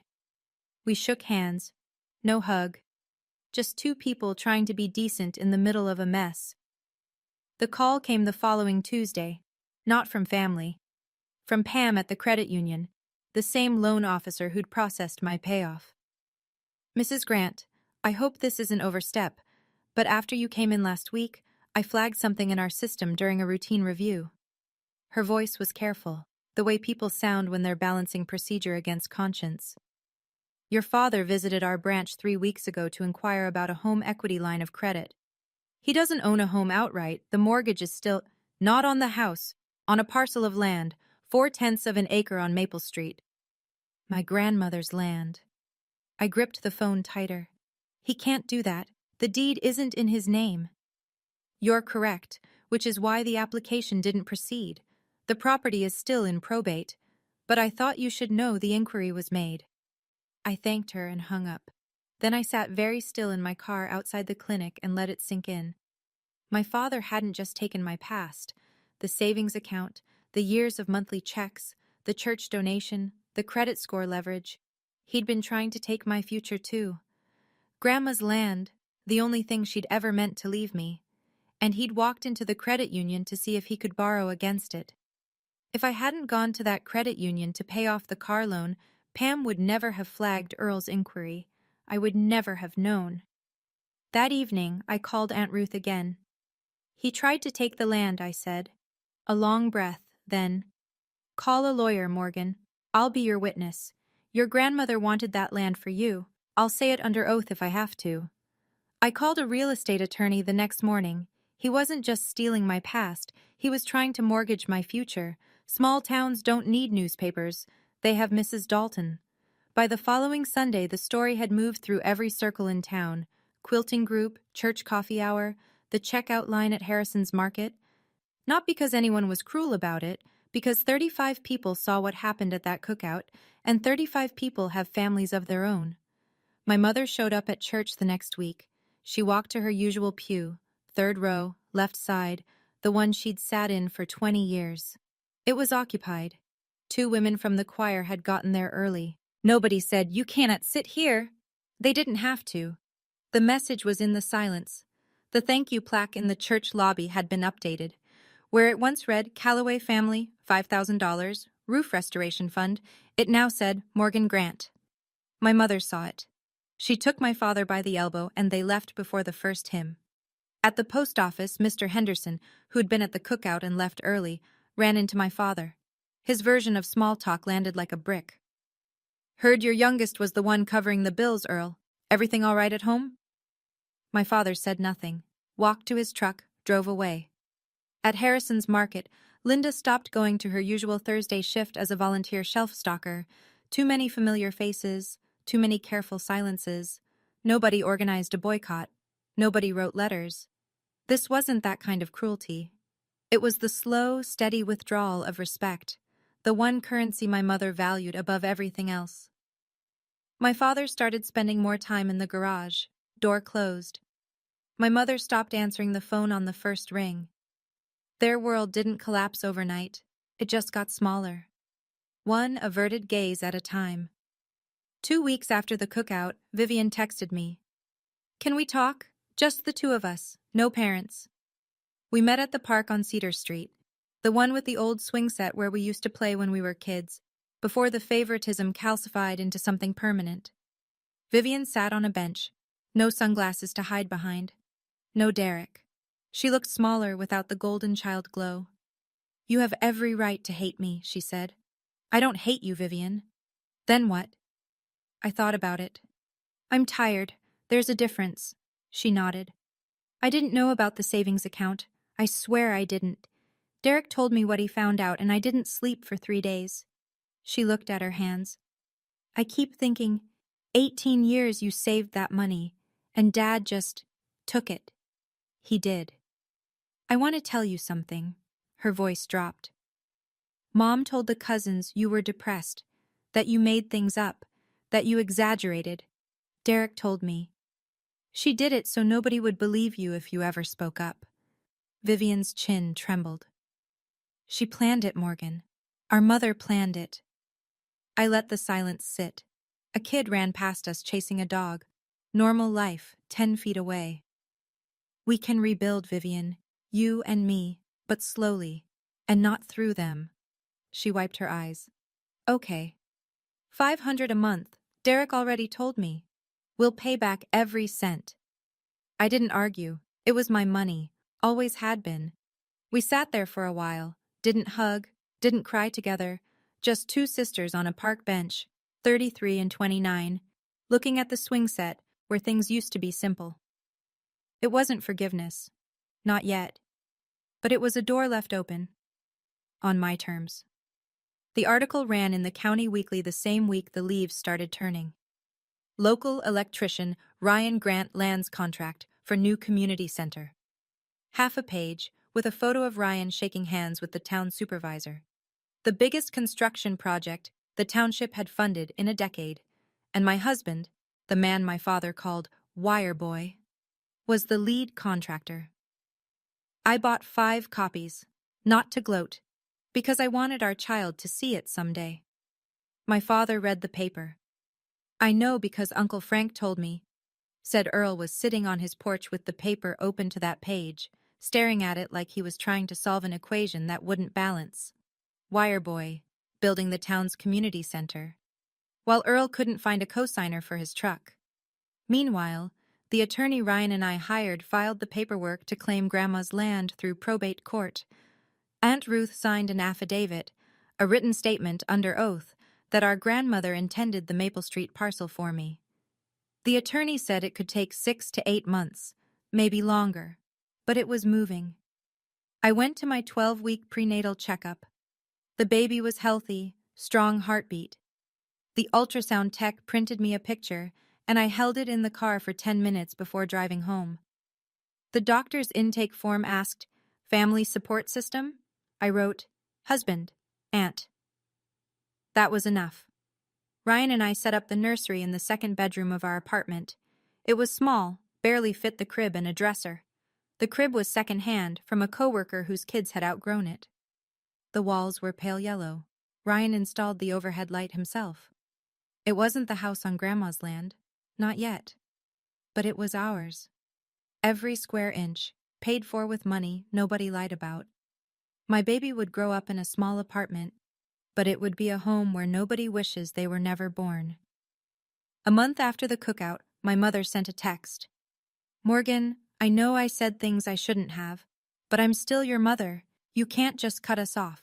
We shook hands. No hug. Just 2 people trying to be decent in the middle of a mess. The call came the following Tuesday. Not from family. From Pam at the credit union, the same loan officer who'd processed my payoff. Mrs. Grant, I hope this isn't overstep, but after you came in last week, I flagged something in our system during a routine review. Her voice was careful, the way people sound when they're balancing procedure against conscience. Your father visited our branch 3 weeks ago to inquire about a home equity line of credit. He doesn't own a home outright, the mortgage is still not on the house, on a parcel of land, 4/10 of an acre on Maple Street. My grandmother's land. I gripped the phone tighter. He can't do that. The deed isn't in his name. You're correct, which is why the application didn't proceed. The property is still in probate, but I thought you should know the inquiry was made. I thanked her and hung up. Then I sat very still in my car outside the clinic and let it sink in. My father hadn't just taken my past, the savings account, the years of monthly checks, the church donation, the credit score leverage. He'd been trying to take my future too. Grandma's land, the only thing she'd ever meant to leave me, and he'd walked into the credit union to see if he could borrow against it. If I hadn't gone to that credit union to pay off the car loan, Pam would never have flagged Earl's inquiry. I would never have known. That evening, I called Aunt Ruth again. He tried to take the land, I said. A long breath, then, call a lawyer, Morgan. I'll be your witness. Your grandmother wanted that land for you. I'll say it under oath if I have to. I called a real estate attorney the next morning. He wasn't just stealing my past, he was trying to mortgage my future. Small towns don't need newspapers. They have Mrs. Dalton. By the following Sunday, the story had moved through every circle in town. Quilting group, church coffee hour, the checkout line at Harrison's Market. Not because anyone was cruel about it, because 35 people saw what happened at that cookout, and 35 people have families of their own. My mother showed up at church the next week. She walked to her usual pew, third row, left side, the one she'd sat in for 20 years. It was occupied. 2 women from the choir had gotten there early. Nobody said, "You cannot sit here." They didn't have to. The message was in the silence. The thank you plaque in the church lobby had been updated. Where it once read, Calloway Family, $5,000, Roof Restoration Fund, it now said, Morgan Grant. My mother saw it. She took my father by the elbow and they left before the first hymn. At the post office, Mr. Henderson, who'd been at the cookout and left early, ran into my father. His version of small talk landed like a brick. "Heard your youngest was the one covering the bills, Earl. Everything all right at home?" My father said nothing, walked to his truck, drove away. At Harrison's Market, Linda stopped going to her usual Thursday shift as a volunteer shelf stalker. Too many familiar faces, too many careful silences. Nobody organized a boycott. Nobody wrote letters. This wasn't that kind of cruelty. It was the slow, steady withdrawal of respect, the one currency my mother valued above everything else. My father started spending more time in the garage, door closed. My mother stopped answering the phone on the first ring. Their world didn't collapse overnight. It just got smaller. One averted gaze at a time. 2 weeks after the cookout, Vivian texted me. "Can we talk? Just the 2 of us, no parents." We met at the park on Cedar Street, the one with the old swing set where we used to play when we were kids, before the favoritism calcified into something permanent. Vivian sat on a bench, no sunglasses to hide behind. No Derek. She looked smaller without the golden child glow. "You have every right to hate me," she said. "I don't hate you, Vivian." "Then what?" I thought about it. "I'm tired. There's a difference." She nodded. "I didn't know about the savings account. I swear I didn't. Derek told me what he found out and I didn't sleep for 3 days." She looked at her hands. "I keep thinking, 18 years you saved that money, and Dad just took it." He did. "I want to tell you something." Her voice dropped. "Mom told the cousins you were depressed, that you made things up, that you exaggerated. Derek told me. She did it so nobody would believe you if you ever spoke up." Vivian's chin trembled. "She planned it, Morgan. Our mother planned it." I let the silence sit. A kid ran past us chasing a dog. Normal life, 10 feet away. "We can rebuild, Vivian. You and me, but slowly. And not through them." She wiped her eyes. "Okay. 500 a month. Derek already told me. We'll pay back every cent." I didn't argue. It was my money. Always had been. We sat there for a while. Didn't hug. Didn't cry together. Just 2 sisters on a park bench, 33 and 29, looking at the swing set where things used to be simple. It wasn't forgiveness. Not yet. But it was a door left open. On my terms. The article ran in the County Weekly the same week the leaves started turning. Local electrician Ryan Grant lands contract for new community center. Half a page, with a photo of Ryan shaking hands with the town supervisor. The biggest construction project the township had funded in a decade, and my husband, the man my father called Wire Boy, was the lead contractor. I bought 5 copies, not to gloat, because I wanted our child to see it someday. My father read the paper. "I know because Uncle Frank told me," said Earl was sitting on his porch with the paper open to that page, staring at it like he was trying to solve an equation that wouldn't balance. wire boy, building the town's community center, while Earl couldn't find a cosigner for his truck. Meanwhile, the attorney Ryan and I hired filed the paperwork to claim Grandma's land through probate court. Aunt Ruth signed an affidavit, a written statement under oath, that our grandmother intended the Maple Street parcel for me. The attorney said it could take 6 to 8 months, maybe longer, but it was moving. I went to my 12-week prenatal checkup. The baby was healthy, strong heartbeat. The ultrasound tech printed me a picture, and I held it in the car for 10 minutes before driving home. The doctor's intake form asked, "Family support system?" I wrote, "Husband, aunt." That was enough. Ryan and I set up the nursery in the second bedroom of our apartment. It was small, barely fit the crib and a dresser. The crib was second-hand from a coworker whose kids had outgrown it. The walls were pale yellow. Ryan installed the overhead light himself. It wasn't the house on Grandma's land, not yet. But it was ours. Every square inch, paid for with money nobody lied about. My baby would grow up in a small apartment, but it would be a home where nobody wishes they were never born. A month after the cookout, my mother sent a text. "Morgan, I know I said things I shouldn't have, but I'm still your mother. You can't just cut us off."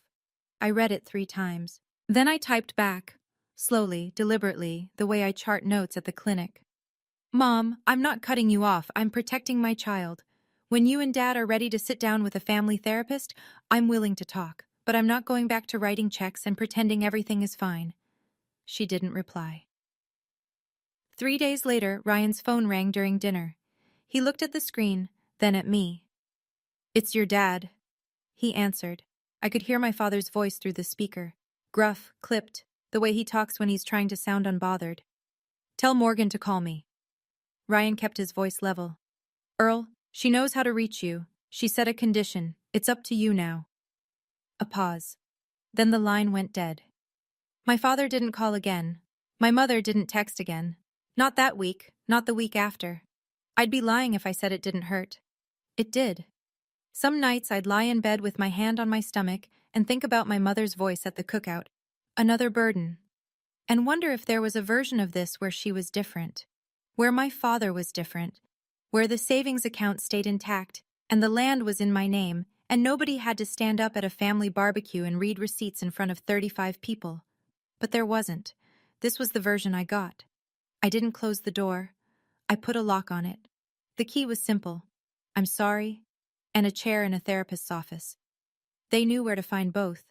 I read it 3 times. Then I typed back, slowly, deliberately, the way I chart notes at the clinic. "Mom, I'm not cutting you off, I'm protecting my child. When you and Dad are ready to sit down with a family therapist, I'm willing to talk, but I'm not going back to writing checks and pretending everything is fine." She didn't reply. 3 days later, Ryan's phone rang during dinner. He looked at the screen, then at me. "It's your dad," he answered. I could hear my father's voice through the speaker. Gruff, clipped, the way he talks when he's trying to sound unbothered. "Tell Morgan to call me." Ryan kept his voice level. "Earl, she knows how to reach you. She set a condition. It's up to you now." A pause. Then the line went dead. My father didn't call again. My mother didn't text again. Not that week, not the week after. I'd be lying if I said it didn't hurt. It did. Some nights I'd lie in bed with my hand on my stomach and think about my mother's voice at the cookout. Another burden. And wonder if there was a version of this where she was different. Where my father was different. Where the savings account stayed intact, and the land was in my name, and nobody had to stand up at a family barbecue and read receipts in front of 35 people. But there wasn't. This was the version I got. I didn't close the door. I put a lock on it. The key was simple. "I'm sorry," and a chair in a therapist's office. They knew where to find both.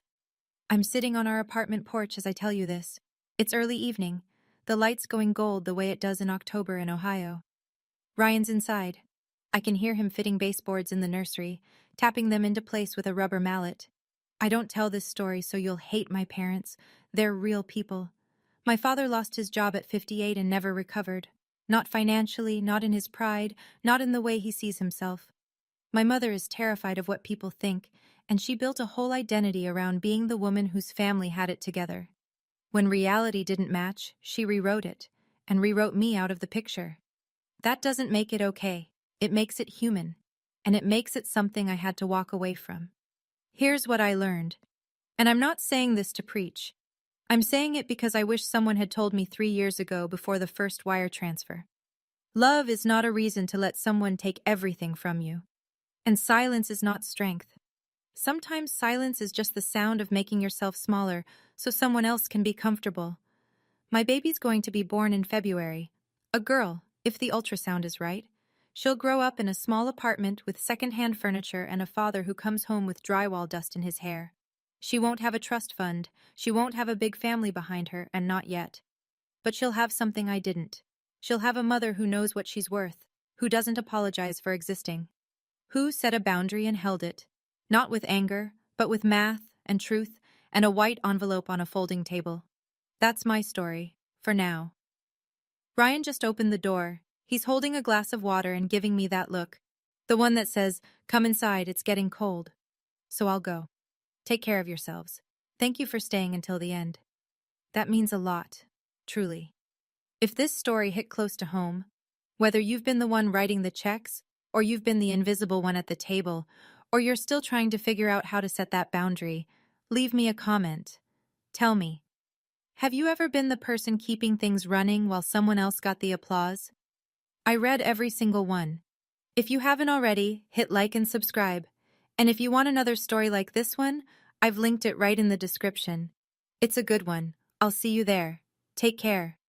I'm sitting on our apartment porch as I tell you this. It's early evening, the lights going gold the way it does in October in Ohio. Ryan's inside. I can hear him fitting baseboards in the nursery, tapping them into place with a rubber mallet. I don't tell this story so you'll hate my parents. They're real people. My father lost his job at 58 and never recovered. Not financially, not in his pride, not in the way he sees himself. My mother is terrified of what people think, and she built a whole identity around being the woman whose family had it together. When reality didn't match, she rewrote it, and rewrote me out of the picture. That doesn't make it okay. It makes it human, and it makes it something I had to walk away from. Here's what I learned. And I'm not saying this to preach. I'm saying it because I wish someone had told me 3 years ago before the first wire transfer. Love is not a reason to let someone take everything from you. And silence is not strength. Sometimes silence is just the sound of making yourself smaller so someone else can be comfortable. My baby's going to be born in February. A girl, if the ultrasound is right. She'll grow up in a small apartment with second-hand furniture and a father who comes home with drywall dust in his hair. She won't have a trust fund, she won't have a big family behind her, and not yet. But she'll have something I didn't. She'll have a mother who knows what she's worth, who doesn't apologize for existing. Who set a boundary and held it, not with anger, but with math and truth and a white envelope on a folding table. That's my story, for now. Ryan just opened the door. He's holding a glass of water and giving me that look. The one that says, "Come inside, it's getting cold." So I'll go. Take care of yourselves. Thank you for staying until the end. That means a lot, truly. If this story hit close to home, whether you've been the one writing the checks, or you've been the invisible one at the table, or you're still trying to figure out how to set that boundary, Leave me a comment. Tell me, have you ever been the person keeping things running while someone else got the applause? I read every single one. If you haven't already, hit like and subscribe. And if you want another story like this one, I've linked it right in the description. It's a good one. I'll see you there. Take care.